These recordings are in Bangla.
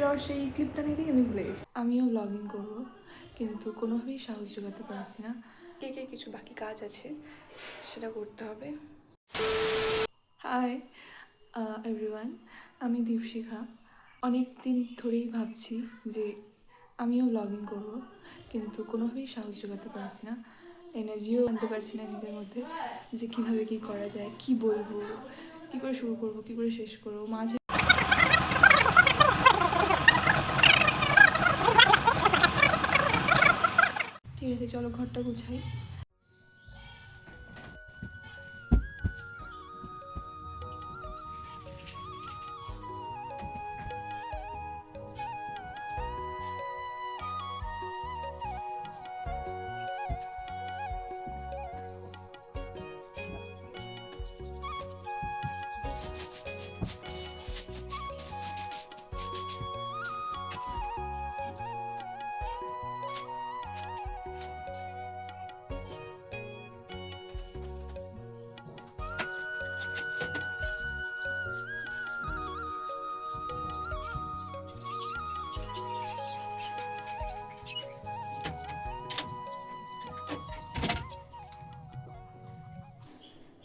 দেওয়ার সেই ক্লিপটা নিতেই আমি ভুলে গেছি। আমিও ব্লগিং করব, কিন্তু কোনোভাবেই সাহস জোগাতে পারছি না। কে কে কিছু বাকি কাজ আছে সেটা করতে হবে। হাই এভরিওয়ান, আমি দীপশিখা। অনেক দিন ধরেই ভাবছি যে আমিও ব্লগিং করব, কিন্তু কোনোভাবেই সাহস জোগাতে পারছি না, এনার্জিও আনতে পারছি না নিজের মধ্যে যে কীভাবে কী করা যায়, কি বলবো, কী করে শুরু করব, কী করে শেষ করবো। মাঝে ঠিক আছে, চলো ঘরটা গুছাই।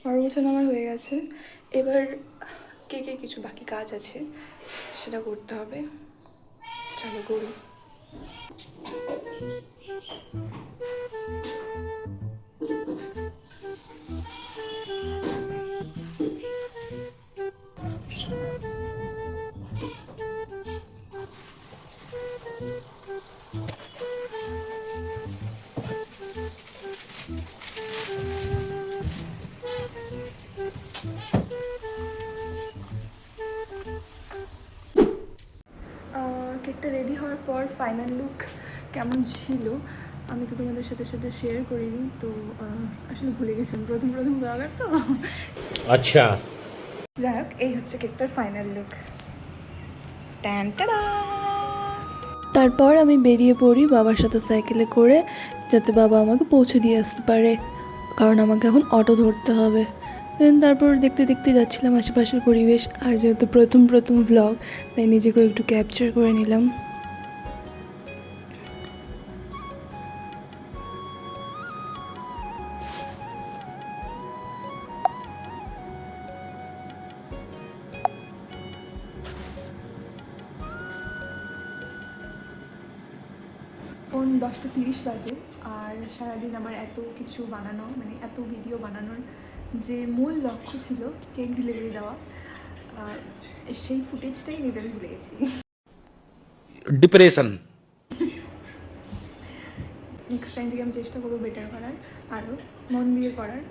ঘর গোছানো আমার হয়ে গেছে। এবার কে কে কিছু বাকি কাজ আছে সেটা করতে হবে। চলো করি। কেকটা রেডি হওয়ার পর ফাইনাল লুক কেমন ছিল আমি তো তোমাদের সাথে শেয়ার করিনি, তো আসলে ভুলে গেছিলাম, প্রথম ব্লগার তো। আচ্ছা, যাই হোক, এই হচ্ছে কেকটার ফাইনাল লুক। তারপর আমি বেরিয়ে পড়ি বাবার সাথে সাইকেলে করে, যাতে বাবা আমাকে পৌঁছে দিয়ে আসতে পারে, কারণ আমাকে এখন অটো ধরতে হবে। দেন তারপর দেখতে দেখতে যাচ্ছিলাম আশেপাশের পরিবেশ, আর যেহেতু প্রথম ভ্লগ, তাই নিজেকেও একটু ক্যাপচার করে নিলাম। কোন 10:30 বাজে, আর সারাদিন আমার এত কিছু বানানো, মানে এত ভিডিও বানানোর যে মূল লক্ষ্য ছিল কেক ডেলিভারি দেওয়া, সেই ফুটেজটাই নিতে আমি ভুলে গেছি। ডিপ্রেশন। নেক্সট টাইম থেকে আমি চেষ্টা করবো বেটার করার, আরও মন দিয়ে করার।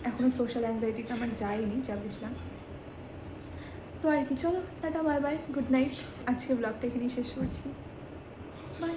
এখনও সোশ্যাল অ্যাংজাইটিটা আমার যায়নি, যা বুঝলাম। তো আর কি, চলো tata, bye bye, good night. আজকে ব্লগটা এখানেই শেষ করছি, বাই।